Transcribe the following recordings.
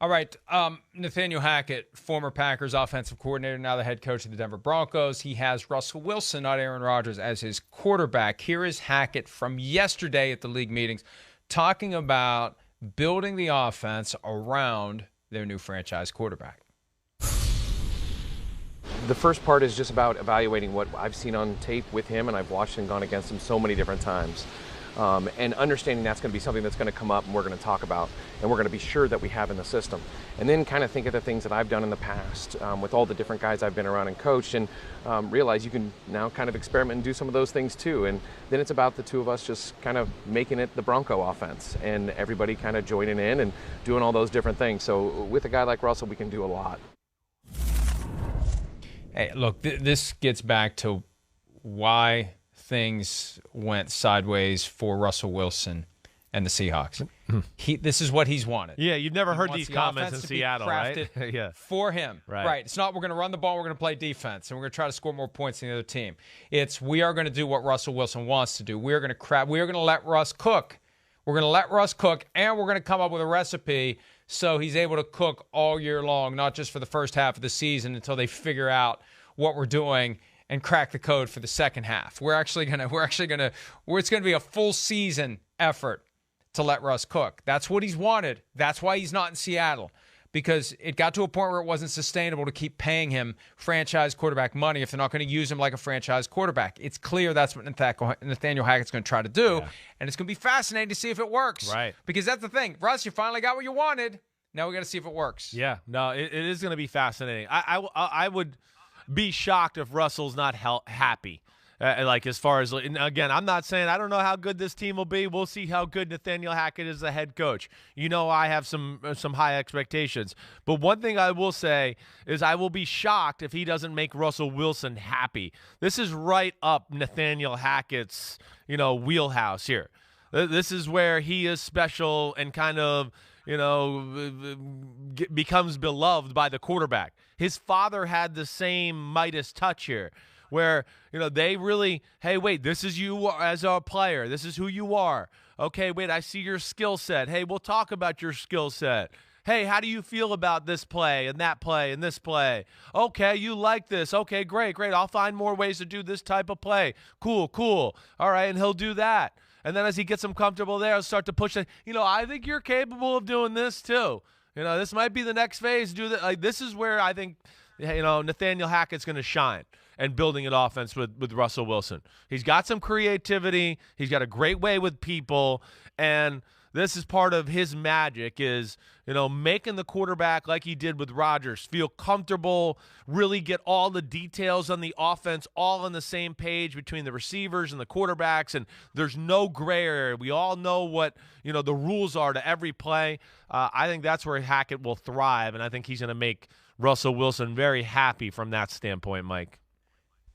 All right, Nathaniel Hackett, former Packers offensive coordinator, now the head coach of the Denver Broncos. He has Russell Wilson, not Aaron Rodgers, as his quarterback. Here is Hackett from yesterday at the league meetings talking about building the offense around their new franchise quarterback. The first part is just about evaluating what I've seen on tape with him, and I've watched and gone against him so many different times. And understanding that's going to be something that's going to come up and we're going to talk about and we're going to be sure that we have in the system. And then kind of think of the things that I've done in the past with all the different guys I've been around and coached, and realize you can now kind of experiment and do some of those things too. And then it's about the two of us just kind of making it the Bronco offense and everybody kind of joining in and doing all those different things. So with a guy like Russell, we can do a lot. Hey, look, this gets back to why things went sideways for Russell Wilson and the Seahawks. This is what he's wanted. Yeah, you've never heard these the comments in offense to Seattle, be crafted right? Yeah. For him. Right. It's not we're going to run the ball, we're going to play defense, and we're going to try to score more points than the other team. It's we are going to do what Russell Wilson wants to do. We are going to let Russ cook. We're going to let Russ cook, and we're going to come up with a recipe so he's able to cook all year long, not just for the first half of the season until they figure out what we're doing and crack the code for the second half. It's going to be a full season effort to let Russ cook. That's what he's wanted. That's why he's not in Seattle, because it got to a point where it wasn't sustainable to keep paying him franchise quarterback money if they're not going to use him like a franchise quarterback. It's clear that's what Nathaniel Hackett's going to try to do, and it's going to be fascinating to see if it works. Right. Because that's the thing. Russ, you finally got what you wanted. Now we got to see if it works. Yeah, no, it is going to be fascinating. I would be shocked if Russell's not happy. Like as far as, again, I'm not saying I don't know how good this team will be. We'll see how good Nathaniel Hackett is the head coach. You know, I have some high expectations. But one thing I will say is I will be shocked if he doesn't make Russell Wilson happy. This is right up Nathaniel Hackett's, wheelhouse here. This is where he is special and kind of, becomes beloved by the quarterback. His father had the same Midas touch here where, they really, hey, wait, this is you as a player. This is who you are. Okay, wait, I see your skill set. Hey, we'll talk about your skill set. Hey, how do you feel about this play and that play and this play? Okay, you like this. Okay, great. I'll find more ways to do this type of play. Cool. All right, and he'll do that. And then as he gets him comfortable there, he'll start to push it. I think you're capable of doing this too. This might be the next phase. Do that. Like, this is where I think, Nathaniel Hackett's going to shine and building an offense with Russell Wilson. He's got some creativity. He's got a great way with people. And this is part of his magic is, making the quarterback like he did with Rodgers feel comfortable, really get all the details on the offense all on the same page between the receivers and the quarterbacks, and there's no gray area. We all know what, the rules are to every play. I think that's where Hackett will thrive, and I think he's going to make Russell Wilson very happy from that standpoint, Mike.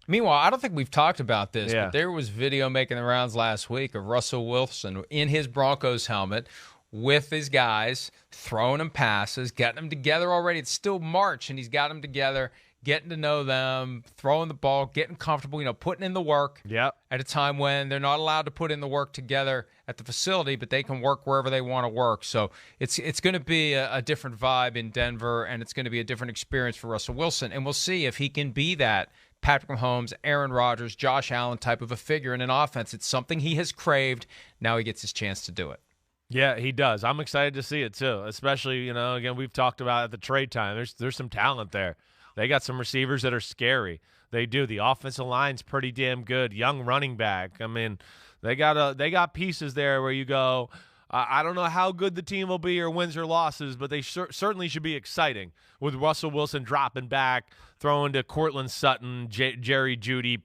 Meanwhile, I don't think we've talked about this, but there was video making the rounds last week of Russell Wilson in his Broncos helmet with his guys, throwing them passes, getting them together already. It's still March, and he's got them together, getting to know them, throwing the ball, getting comfortable, putting in the work at a time when they're not allowed to put in the work together at the facility, but they can work wherever they want to work. So it's going to be a different vibe in Denver, and it's going to be a different experience for Russell Wilson, and we'll see if he can be that Patrick Mahomes, Aaron Rodgers, Josh Allen type of a figure in an offense. It's something he has craved. Now he gets his chance to do it. Yeah, he does. I'm excited to see it too, especially, again, we've talked about at the trade time. There's some talent there. They got some receivers that are scary. They do. The offensive line's pretty damn good. Young running back. I mean, they got pieces there where you go, I don't know how good the team will be or wins or losses, but they certainly should be exciting with Russell Wilson dropping back, throwing to Cortland Sutton, Jerry Jeudy,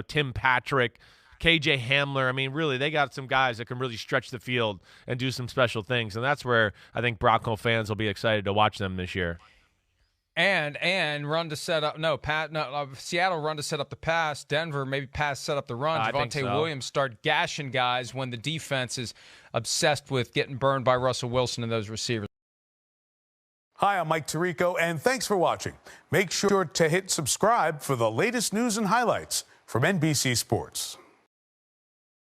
Tim Patrick, KJ Hamler. I mean, really, they got some guys that can really stretch the field and do some special things, and that's where I think Bronco fans will be excited to watch them this year. And run to set up. Seattle run to set up the pass. Denver maybe pass set up the run. Javonte Williams start gashing guys when the defense is obsessed with getting burned by Russell Wilson and those receivers. Hi, I'm Mike Tirico, and thanks for watching. Make sure to hit subscribe for the latest news and highlights from NBC Sports.